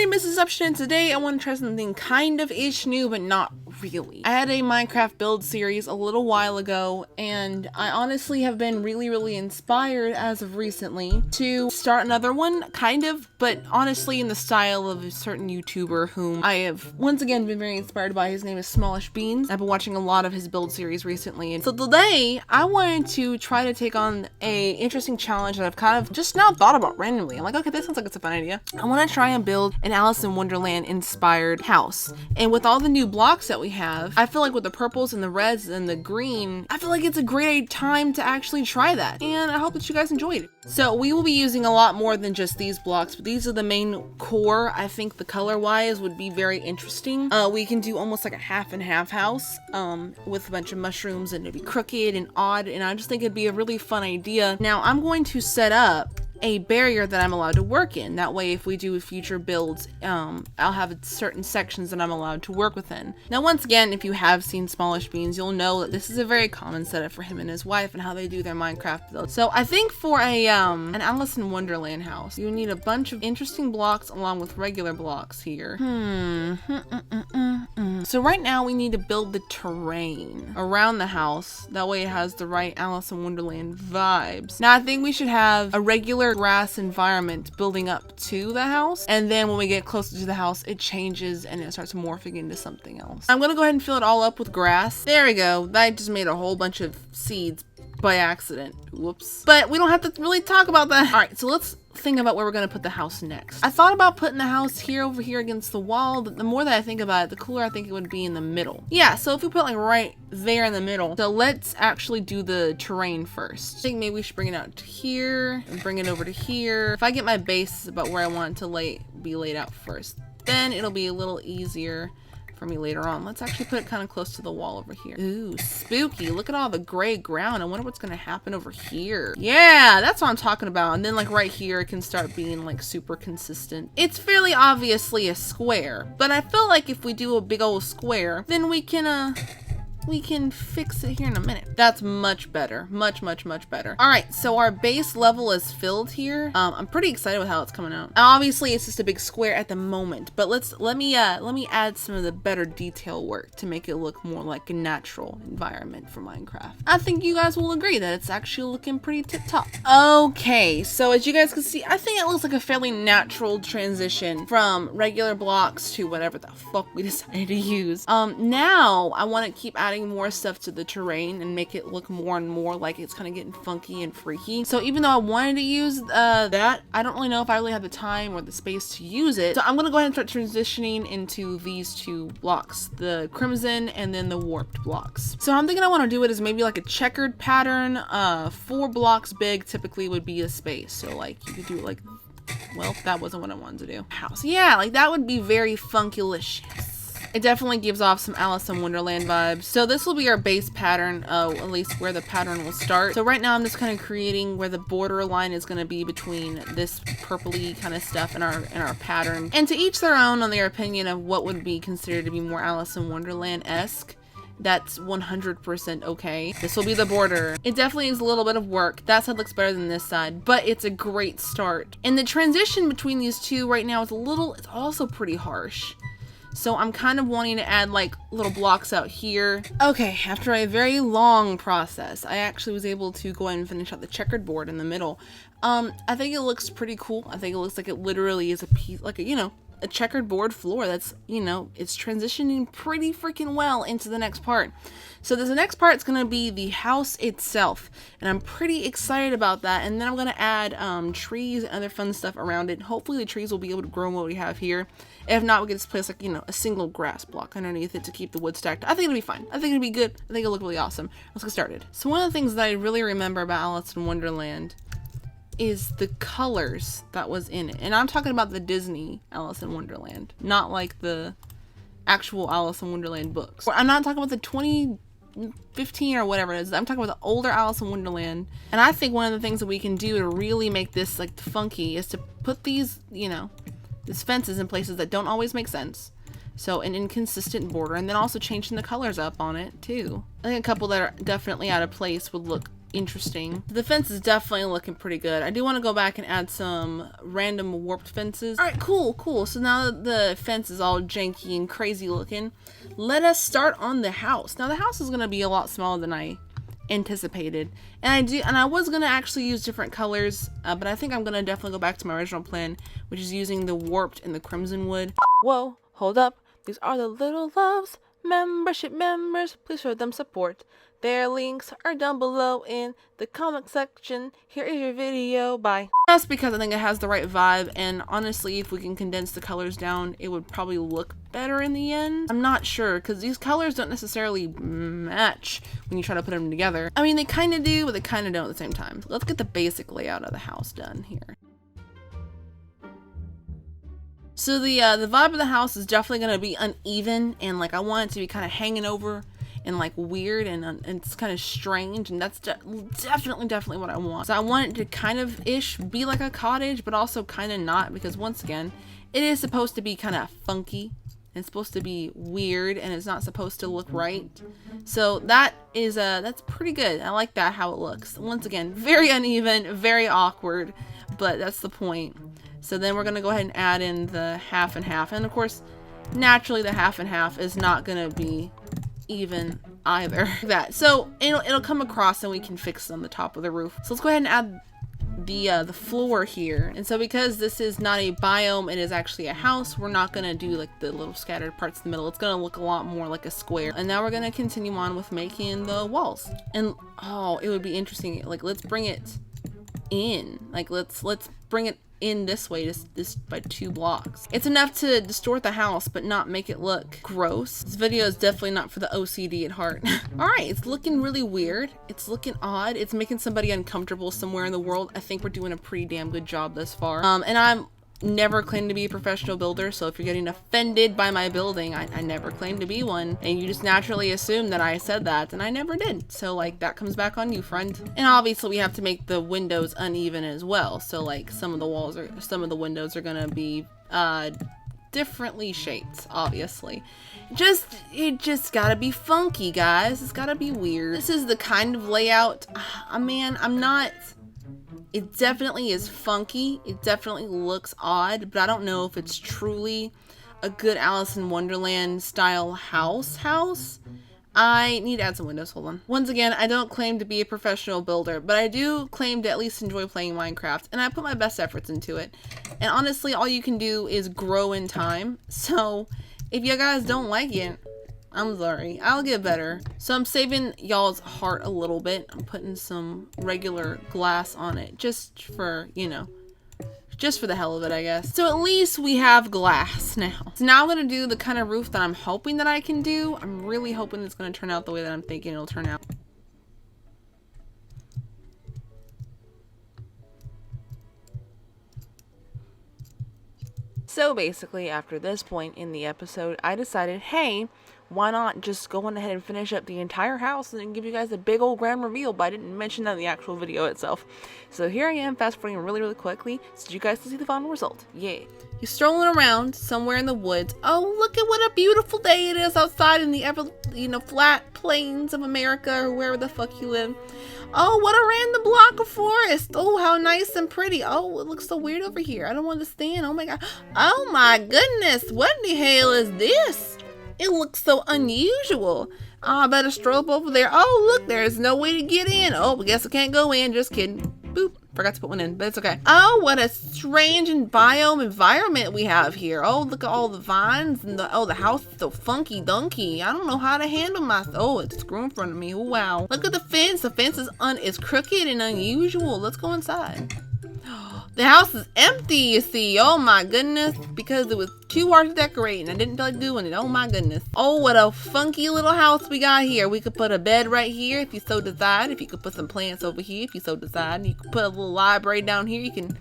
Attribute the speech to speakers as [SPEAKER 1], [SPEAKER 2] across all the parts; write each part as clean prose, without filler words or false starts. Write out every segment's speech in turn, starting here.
[SPEAKER 1] name is Tesseption, and today I want to try something kind of ish new, but not really. I had a Minecraft build series a little while ago, and I honestly have been really inspired as of recently to start another one, kind of, but honestly in the style of a certain YouTuber whom I have once again been very inspired by. His name is Smallish Beans. I've been watching a lot of his build series recently, and so today I wanted to try to take on a interesting challenge that I've kind of just now thought about randomly. I'm like, okay, this sounds like it's a fun idea. I want to try and build an Alice in Wonderland inspired house, and with all the new blocks that we have, I feel like with the purples and the reds and the green, I feel like it's a great time to actually try that, and I hope that you guys enjoyed it. So we will be using a lot more than just these blocks, but these are the main core. I think the color wise would be very interesting. We can do almost like a half and half house with a bunch of mushrooms, and it'd be crooked and odd, and I just think it'd be a really fun idea. Now I'm going to set up a barrier that I'm allowed to work in. That way, if we do future builds, I'll have certain sections that I'm allowed to work within. Now, once again, if you have seen Smallish Beans, you'll know that this is a very common setup for him and his wife and how they do their Minecraft builds. So I think for a an Alice in Wonderland house, you need a bunch of interesting blocks along with regular blocks here. So right now we need to build the terrain around the house. That way it has the right Alice in Wonderland vibes. Now I think we should have a regular grass environment building up to the house, and then when we get closer to the house it changes and it starts morphing into something else. I'm gonna go ahead and fill it all up with grass. There we go. That just made a whole bunch of seeds by accident. Whoops. But we don't have to really talk about that. All right, so let's think about where we're gonna put the house next. I thought about putting the house here over here against the wall, but the more that I think about it, the cooler I think it would be in the middle. Yeah, so if we put like right there in the middle. So let's actually do the terrain first. I think maybe we should bring it out to here and bring it over to here. If I get my base about where I want it to be laid out first, then it'll be a little easier for me later on. Let's actually put it kind of close to the wall over here. Ooh, spooky. Look at all the gray ground. I wonder what's gonna happen over here. Yeah, that's what I'm talking about. And then like right here, it can start being like super consistent. It's fairly obviously a square, but I feel like if we do a big old square, then we can fix it here in a minute. That's much better. Much better. All right, so our base level is filled here. I'm pretty excited with how it's coming out. Obviously, it's just a big square at the moment, but let me add some of the better detail work to make it look more like a natural environment for Minecraft. I think you guys will agree that it's actually looking pretty tip-top. Okay, so as you guys can see, I think it looks like a fairly natural transition from regular blocks to whatever the fuck we decided to use. Now I want to keep adding more stuff to the terrain and make it look more and more like it's kind of getting funky and freaky. So even though I wanted to use that, I don't really know if I really have the time or the space to use it. So I'm gonna go ahead and start transitioning into these two blocks, the crimson and then the warped blocks. So I'm thinking I want to do it as maybe like a checkered pattern. 4 blocks big typically would be a space. So like you could do it like, well, that wasn't what I wanted to do. House. Yeah, like that would be very funky-licious. It definitely gives off some Alice in Wonderland vibes. So this will be our base pattern, at least where the pattern will start. So right now I'm just kind of creating where the border line is going to be between this purpley kind of stuff and our pattern. And to each their own on their opinion of what would be considered to be more Alice in Wonderland-esque. That's 100% okay. This will be the border. It definitely is a little bit of work. That side looks better than this side, but it's a great start. And the transition between these two right now is it's also pretty harsh. So I'm kind of wanting to add like little blocks out here. Okay, after a very long process, I actually was able to go ahead and finish out the checkered board in the middle. I think it looks pretty cool. I think it looks like it literally is a piece, like a checkered board floor that's, it's transitioning pretty freaking well into the next part. So the next part is going to be the house itself, and I'm pretty excited about that. And then I'm going to add trees and other fun stuff around it. Hopefully the trees will be able to grow what we have here. If not, we can just place like, a single grass block underneath it to keep the wood stacked. I think it'll be fine. I think it'll be good. I think it'll look really awesome. Let's get started. So one of the things that I really remember about Alice in Wonderland is the colors that was in it. And I'm talking about the Disney Alice in Wonderland, not like the actual Alice in Wonderland books. I'm not talking about the 2015 or whatever it is. I'm talking about the older Alice in Wonderland. And I think one of the things that we can do to really make this like funky is to put these, these fences in places that don't always make sense. So an inconsistent border, and then also changing the colors up on it too. I think a couple that are definitely out of place would look interesting. The fence is definitely looking pretty good. I do want to go back and add some random warped fences. All right, cool. So now that the fence is all janky and crazy looking, let us start on the house. Now the house is going to be a lot smaller than I anticipated, and I was going to actually use different colors, but I think I'm going to definitely go back to my original plan, which is using the warped and the crimson wood. Whoa, hold up. These are the Little Loves membership members. Please show them support. Their links are down below in the comment section. Here is your video. Bye. Just because I think it has the right vibe, and honestly, if we can condense the colors down, it would probably look better in the end. I'm not sure, because these colors don't necessarily match when you try to put them together. I mean, they kind of do, but they kind of don't at the same time. So let's get the basic layout of the house done here. So the vibe of the house is definitely going to be uneven, and like I want it to be kind of hanging over and like weird, and it's kind of strange, and that's definitely what I want. So I want it to kind of ish be like a cottage, but also kind of not, because once again, it is supposed to be kind of funky. It's supposed to be weird, and it's not supposed to look right. So that is that's pretty good. I like that, how it looks. Once again, very uneven, very awkward, but that's the point. So then we're gonna go ahead and add in the half and half, and of course, naturally the half and half is not gonna be even either. So it'll come across, and we can fix it on the top of the roof. So let's go ahead and add the floor here. And so because this is not a biome, it is actually a house, we're not gonna do like the little scattered parts in the middle. It's gonna look a lot more like a square. And now we're gonna continue on with making the walls. And oh, it would be interesting, like let's bring it in, like let's bring it in this way, this by 2 blocks. It's enough to distort the house, but not make it look gross. This video is definitely not for the OCD at heart. All right, it's looking really weird. It's looking odd. It's making somebody uncomfortable somewhere in the world. I think we're doing a pretty damn good job thus far. And I'm never claimed to be a professional builder, so if you're getting offended by my building, I never claimed to be one, and you just naturally assume that I said that, and I never did. So like that comes back on you, friend. And obviously we have to make the windows uneven as well, so like some of the windows are gonna be differently shaped, obviously. It just gotta be funky, guys. It's gotta be weird. This is the kind of layout, man, it definitely is funky. It definitely looks odd, but I don't know if it's truly a good Alice in Wonderland style house. I need to add some windows. Hold on. Once again, I don't claim to be a professional builder, but I do claim to at least enjoy playing Minecraft, and I put my best efforts into it. And honestly, all you can do is grow in time. So if you guys don't like it, I'm sorry, I'll get better. So I'm saving y'all's heart a little bit. I'm putting some regular glass on it just for, you know, just for the hell of it, I guess. So at least we have glass now. So now I'm gonna do the kind of roof that I'm hoping that I can do. I'm really hoping it's gonna turn out the way that I'm thinking it'll turn out. So basically, after this point in the episode, I decided, hey, why not just go on ahead and finish up the entire house and then give you guys a big old grand reveal, but I didn't mention that in the actual video itself. So here I am, fast forwarding really quickly, so you guys can see the final result. Yeah. You're strolling around somewhere in the woods. Oh, look at what a beautiful day it is outside in the flat plains of America, or wherever the fuck you live. Oh, what a random block of forest. Oh, how nice and pretty. Oh, it looks so weird over here. I don't understand. Oh my god. Oh my goodness. What the hell is this? It looks so unusual. Oh, I better stroll up over there. Oh, look, there's no way to get in. Oh, I guess I can't go in. Just kidding. Boop. Forgot to put one in, but it's okay. Oh, what a strange and biome environment we have here. Oh, look at all the vines, and the house is so funky dunky. I don't know how to handle oh, it's grew in front of me. Oh, wow. Look at the fence. The fence is crooked and unusual. Let's go inside. The house is empty, you see. Oh my goodness. Because it was too hard to decorate and I didn't feel like doing it. Oh my goodness. Oh, what a funky little house we got here. We could put a bed right here if you so decide. If you could put some plants over here if you so decide. You could put a little library down here. You can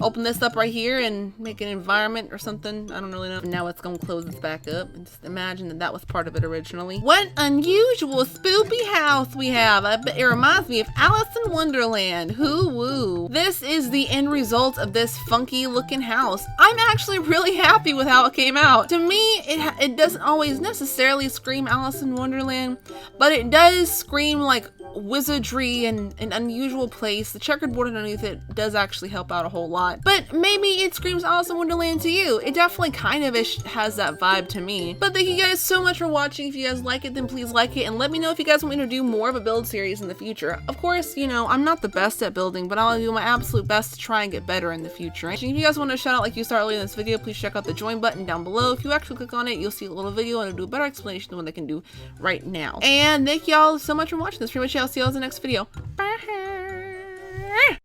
[SPEAKER 1] open this up right here and make an environment or something. I don't really know. Now it's gonna close this back up, and just imagine that was part of it originally. What unusual spoopy house we have. I bet it reminds me of Alice in Wonderland. Hoo woo. This is the end result of this funky looking house. I'm actually really happy with how it came out. To me, it doesn't always necessarily scream Alice in Wonderland, but it does scream like wizardry and an unusual place. The checkerboard underneath it does actually help out a whole lot. But maybe it screams Alice in Wonderland to you. It definitely kind of has that vibe to me. But thank you guys so much for watching. If you guys like it, then please like it, and let me know if you guys want me to do more of a build series in the future. Of course, you know, I'm not the best at building, but I'll do my absolute best to try and get better in the future. And if you guys want to shout out like you saw earlier in this video, please check out the join button down below. If you actually click on it, you'll see a little video and it'll do a better explanation than what I can do right now. And thank y'all so much for watching this. Pretty much, I'll see y'all in the next video. Bye.